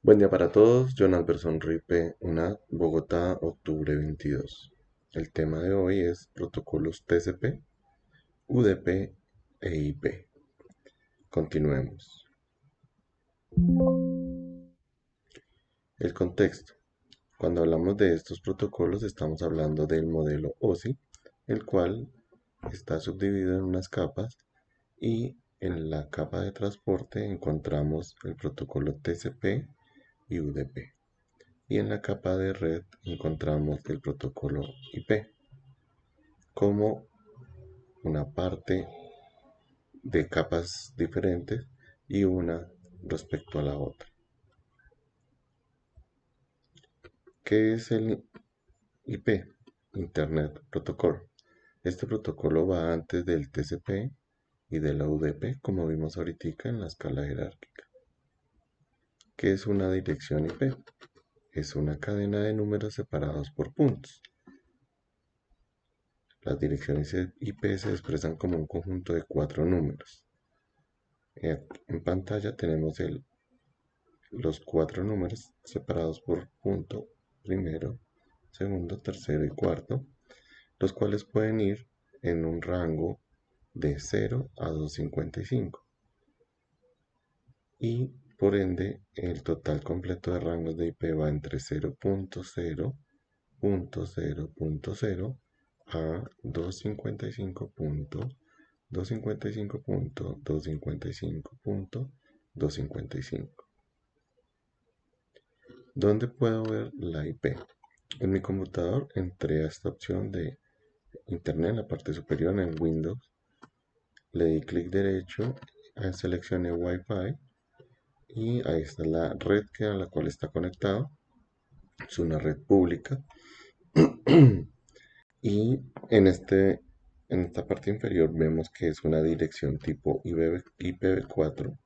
Buen día para todos, John Alberson Ripe, UNAD, Bogotá, octubre 22. El tema de hoy es protocolos TCP, UDP e IP. Continuemos. El contexto. Cuando hablamos de estos protocolos estamos hablando del modelo OSI, el cual está subdividido en unas capas y en la capa de transporte encontramos el protocolo TCP y UDP. Y en la capa de red encontramos el protocolo IP como una parte de capas diferentes y una respecto a la otra. ¿Qué es el IP? Internet Protocol. Este protocolo va antes del TCP y de la UDP, como vimos ahorita en la escala jerárquica. ¿Qué es una dirección IP? Es una cadena de números separados por puntos. Las direcciones IP se expresan como un conjunto de 4 números. En pantalla tenemos los 4 números separados por punto primero, segundo, tercero y cuarto, los cuales pueden ir en un rango de 0 a 255 y por ende el total completo de rangos de IP va entre 0.0.0.0 a 255.255.255.255. ¿Dónde puedo ver la IP? En mi computador entré a esta opción de Internet en la parte superior en Windows, le di clic derecho, seleccioné Wi-Fi y ahí está la red a la cual está conectado. Es una red pública y en esta parte inferior vemos que es una dirección tipo IPv4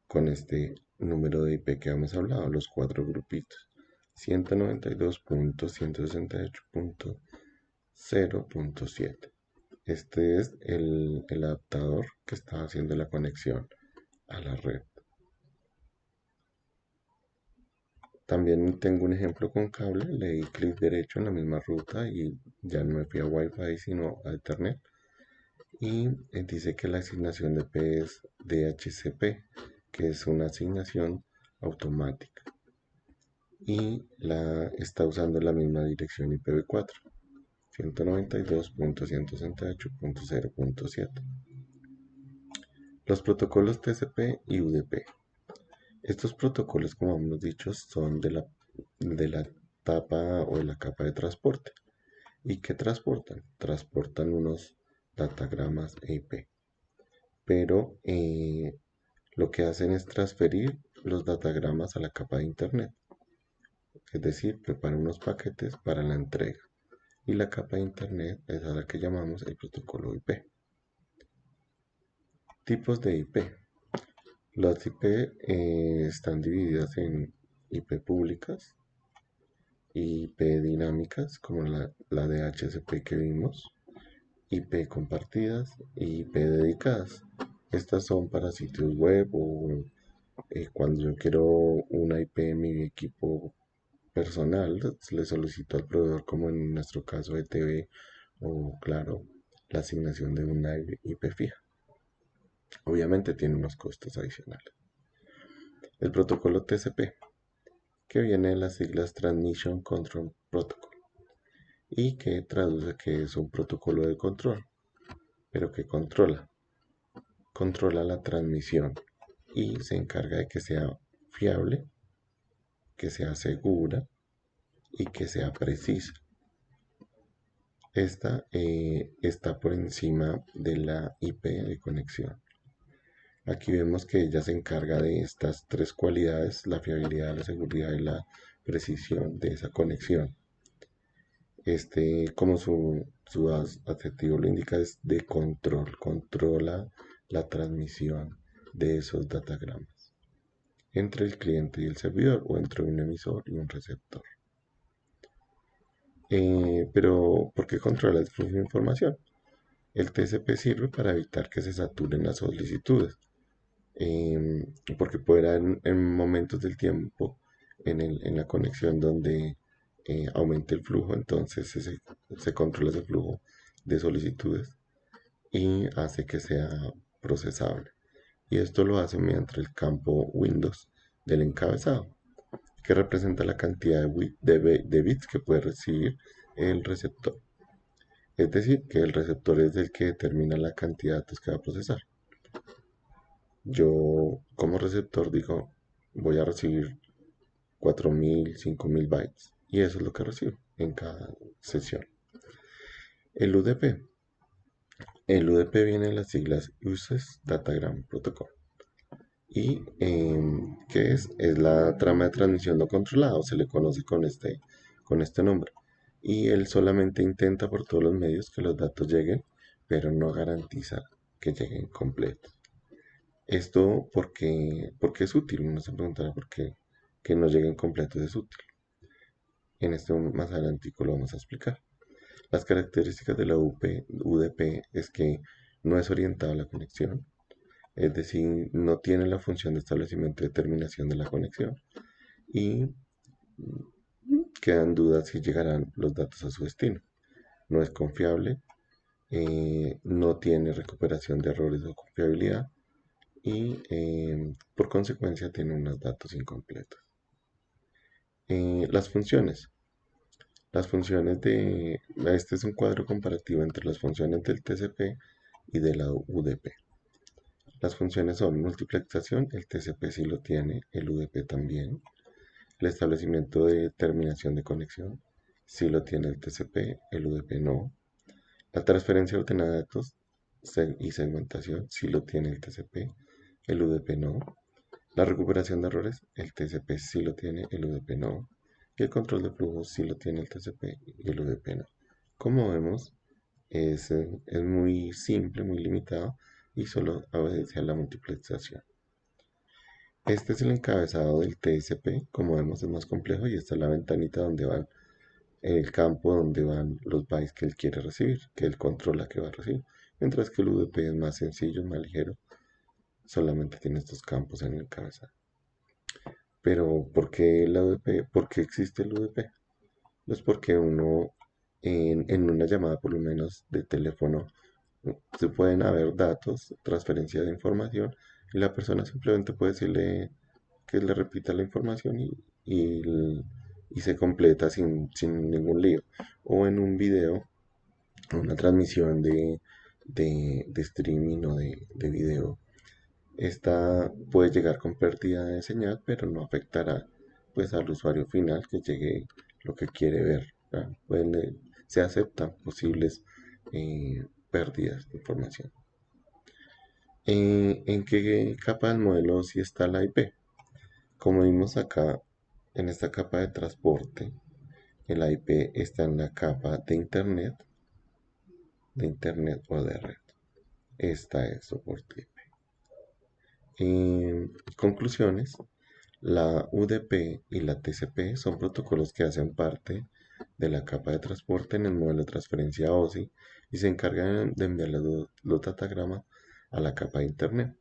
con este número de IP que hemos hablado, los 4 grupitos. 192.168.0.7. Este es el adaptador que está haciendo la conexión a la red. También tengo un ejemplo con cable, le di clic derecho en la misma ruta y ya no me fui a Wi-Fi sino a Ethernet. Y dice que la asignación de P es DHCP, que es una asignación automática. Y está usando la misma dirección IPv4, 192.168.0.7. Los protocolos TCP y UDP. Estos protocolos, como hemos dicho, son de la etapa o de la capa de transporte. ¿Y qué transportan? Transportan unos datagramas IP. Pero lo que hacen es transferir los datagramas a la capa de Internet. Es decir, preparan unos paquetes para la entrega. Y la capa de Internet es a la que llamamos el protocolo IP. Tipos de IP. Las IP están divididas en IP públicas, IP dinámicas, como la de DHCP que vimos, IP compartidas y IP dedicadas. Estas son para sitios web o cuando yo quiero una IP en mi equipo personal, le solicito al proveedor, como en nuestro caso de TV o Claro, la asignación de una IP fija. Obviamente tiene unos costos adicionales. El protocolo TCP, que viene de las siglas Transmission Control Protocol y que traduce que es un protocolo de control, pero que controla la transmisión y se encarga de que sea fiable, que sea segura y que sea precisa. Esta está por encima de la IP de conexión. Aquí vemos que ella se encarga de estas tres cualidades: la fiabilidad, la seguridad y la precisión de esa conexión. Como su adjetivo lo indica, es de control, controla la transmisión de esos datagramas entre el cliente y el servidor o entre un emisor y un receptor. Pero, ¿por qué controla el flujo de información? El TCP sirve para evitar que se saturen las solicitudes. porque puede haber en momentos del tiempo en la conexión donde aumente el flujo, entonces se controla ese flujo de solicitudes y hace que sea procesable. Y esto lo hace mediante el campo Windows del encabezado, que representa la cantidad de bits que puede recibir el receptor. Es decir, que el receptor es el que determina la cantidad de datos que va a procesar. Yo como receptor digo, voy a recibir 4000, 5000 bytes. Y eso es lo que recibo en cada sesión. El UDP. El UDP viene de las siglas Uses Datagram Protocol. ¿Y qué es? Es la trama de transmisión no controlada, o se le conoce con este nombre. Y él solamente intenta por todos los medios que los datos lleguen, pero no garantiza que lleguen completos. Esto porque es útil, uno se preguntará por qué que no lleguen completos es útil. En este más adelante lo vamos a explicar. Las características de la UDP es que no es orientada a la conexión, es decir, no tiene la función de establecimiento y determinación de la conexión y quedan dudas si llegarán los datos a su destino. No es confiable, no tiene recuperación de errores o confiabilidad y por consecuencia tiene unos datos incompletos. Las funciones. Las funciones de... Este es un cuadro comparativo entre las funciones del TCP y de la UDP. Las funciones son multiplexación, el TCP sí lo tiene, el UDP también. El establecimiento de terminación de conexión, sí lo tiene el TCP, el UDP no. La transferencia ordenada de datos y segmentación, sí lo tiene el TCP, el UDP no. La recuperación de errores, el TCP sí lo tiene, el UDP no. Y el control de flujos sí lo tiene el TCP y el UDP no. Como vemos, es muy simple, muy limitado y solo obedece a la multiplexación. Este es el encabezado del TCP, como vemos es más complejo y esta es la ventanita donde van el campo donde van los bytes que él quiere recibir, que él controla que va a recibir, mientras que el UDP es más sencillo, más ligero, solamente tiene estos campos en el encabezado. Pero ¿por qué la UDP? ¿Por qué existe el UDP? Pues porque uno en una llamada por lo menos de teléfono se pueden haber datos, transferencia de información y la persona simplemente puede decirle que le repita la información y, y se completa sin ningún lío. O en un video, una transmisión de streaming o de video, esta puede llegar con pérdida de señal, pero no afectará pues al usuario final que llegue lo que quiere ver. Se aceptan posibles pérdidas de información. ¿En qué capa del modelo sí está la IP? Como vimos acá, en esta capa de transporte, el IP está en la capa de internet o de red. Esta es soporte IP. En conclusiones, la UDP y la TCP son protocolos que hacen parte de la capa de transporte en el modelo de transferencia OSI y se encargan de enviar los datagramas a la capa de internet.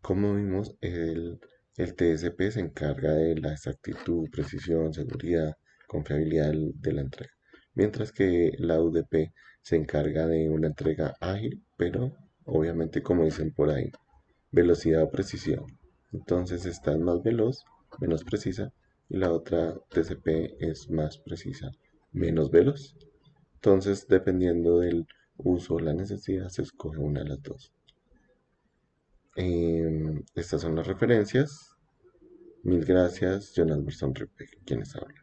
Como vimos, el TCP se encarga de la exactitud, precisión, seguridad, confiabilidad de la entrega, mientras que la UDP se encarga de una entrega ágil, pero obviamente como dicen por ahí, velocidad o precisión. Entonces esta es más veloz, menos precisa, y la otra TCP es más precisa, menos veloz. Entonces, dependiendo del uso o la necesidad, se escoge una de las dos. Estas son las referencias. Mil gracias, John Alberson Ripe, quienes hablan.